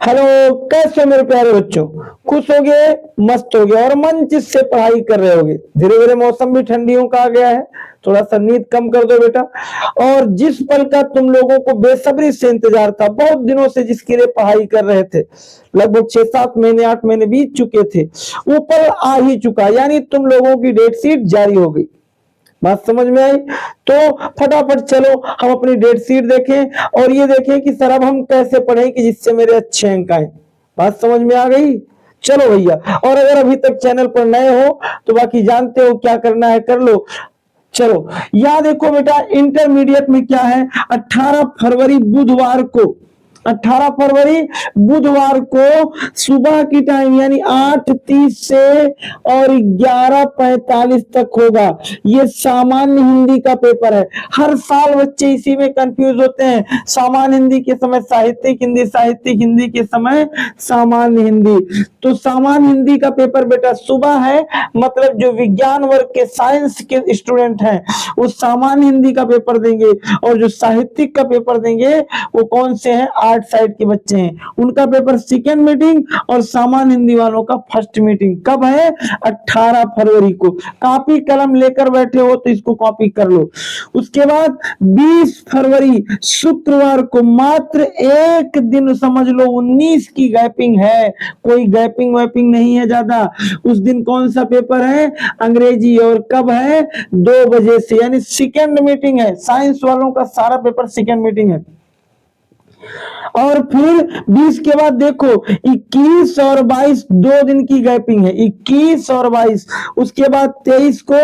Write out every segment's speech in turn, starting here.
Hello, कैसे हो मेरे प्यारे बच्चों? खुश हो गए, मस्त हो गए और मन चित से पढ़ाई कर रहे होगे। धीरे धीरे मौसम भी ठंडियों का आ गया है, थोड़ा सा नींद कम कर दो बेटा। और जिस पल का तुम लोगों को बेसब्री से इंतजार था, बहुत दिनों से जिसके लिए पढ़ाई कर रहे थे, लगभग 6-7 महीने 8 महीने बीत चुके थे, वो पल आ ही चुका। यानी तुम लोगों की डेट शीट जारी हो गई। बात समझ में आई? तो फटाफट चलो हम अपनी डेट शीट देखें और ये देखें कि सर अब हम कैसे पढ़ें कि जिससे मेरे अच्छे अंक आए। बात समझ में आ गई? चलो भैया, और अगर अभी तक चैनल पर नए हो तो बाकी जानते हो क्या करना है, कर लो। चलो यहां देखो बेटा, इंटरमीडिएट में क्या है, 18 फरवरी बुधवार को, 18 फरवरी बुधवार को सुबह की टाइम यानी 8:30 से और 11:45 तक होगा। ये सामान्य हिंदी का पेपर है। हर साल बच्चे इसी में कंफ्यूज होते हैं, सामान्य हिंदी के समय साहित्यिक हिंदी, साहित्यिक हिंदी के समय सामान्य हिंदी। तो सामान्य हिंदी का पेपर बेटा सुबह है, मतलब जो विज्ञान वर्ग के साइंस के स्टूडेंट हैं वो सामान्य हिंदी का पेपर देंगे, और जो साहित्यिक का पेपर देंगे वो कौन से हैं, आर्ट साइड के बच्चे हैं, उनका पेपर सेकेंड मीटिंग, और सामान्य हिंदी वालों का फर्स्ट मीटिंग कब है, 18 फरवरी को। कॉपी कलम लेकर बैठे हो तो इसको कॉपी कर लो। उसके बाद 20 फरवरी शुक्रवार को, मात्र एक दिन समझ लो, 19 की गैपिंग है, कोई गैपिंग वैपिंग नहीं है ज्यादा। उस दिन कौन सा पेपर है, अंग्रेजी, और कब है, 2 बजे से, यानी सेकेंड मीटिंग है। साइंस वालों का सारा पेपर सेकेंड मीटिंग है। और फिर 20 के बाद देखो 21 और 22, 2 दिन की गैपिंग है, 21 और 22। उसके बाद 23 को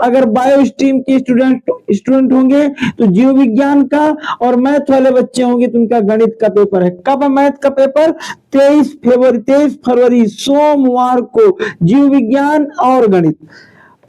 अगर बायो स्ट्रीम के स्टूडेंट होंगे तो जीव विज्ञान का, और मैथ वाले बच्चे होंगे तो उनका गणित का पेपर है। कब है मैथ का पेपर, 23 फरवरी सोमवार को, जीव विज्ञान और गणित।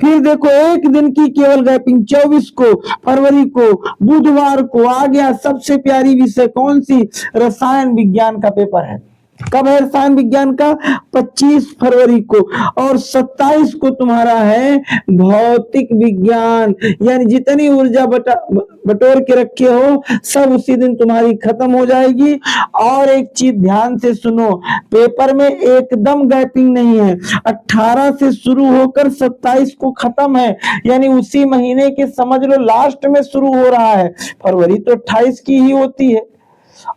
फिर देखो एक दिन की केवल गैपिंग, 24 को फरवरी को बुधवार को आ गया सबसे प्यारी विषय कौन सी, रसायन विज्ञान का पेपर है। कब है रसायन विज्ञान का, 25 फरवरी को। और 27 को तुम्हारा है भौतिक विज्ञान, यानी जितनी ऊर्जा बटोर के रखे हो सब उसी दिन तुम्हारी खत्म हो जाएगी। और एक चीज ध्यान से सुनो, पेपर में एकदम गैपिंग नहीं है, 18 से शुरू होकर 27 को खत्म है, यानी उसी महीने के समझ लो लास्ट में शुरू हो रहा है। फरवरी तो 28 की ही होती है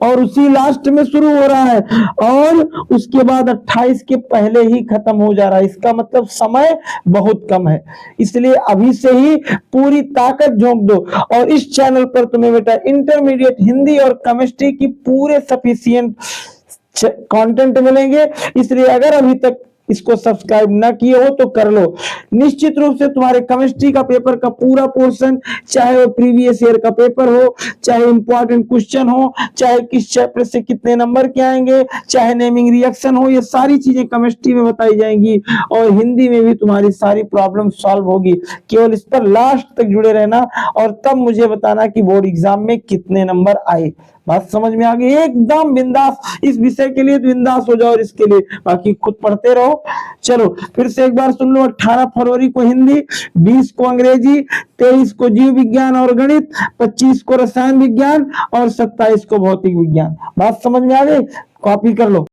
और उसी लास्ट में शुरू हो रहा है, और उसके बाद 28 के पहले ही खत्म हो जा रहा है। इसका मतलब समय बहुत कम है, इसलिए अभी से ही पूरी ताकत झोंक दो। और इस चैनल पर तुम्हें बेटा इंटरमीडिएट हिंदी और केमिस्ट्री की पूरे सफिशिएंट कंटेंट मिलेंगे, इसलिए अगर अभी तक इसको सब्सक्राइब ना किए हो तो कर लो। निश्चित रूप से तुम्हारे केमिस्ट्री का पेपर का पूरा पोर्शन, चाहे वो प्रीवियस ईयर का पेपर हो, चाहे इंपॉर्टेंट क्वेश्चन हो, चाहे किस चैप्टर से कितने नंबर के आएंगे, चाहे नेमिंग रिएक्शन हो, ये सारी चीजें केमिस्ट्री में बताई जाएंगी। और हिंदी में भी तुम्हारी सारी प्रॉब्लम सॉल्व होगी। केवल इस पर लास्ट तक जुड़े रहना और तब मुझे बताना कि बोर्ड एग्जाम में कितने नंबर आए। बात समझ में आ गई? एकदम बिंदास, इस विषय के लिए बिंदास हो जाओ और इसके लिए बाकी खुद पढ़ते रहो। चलो फिर से एक बार सुन लो, 18 फरवरी को हिंदी, 20 को अंग्रेजी, 23 को जीव विज्ञान और गणित, 25 को रसायन विज्ञान और 27 को भौतिक विज्ञान। बात समझ में आ गई? कॉपी कर लो।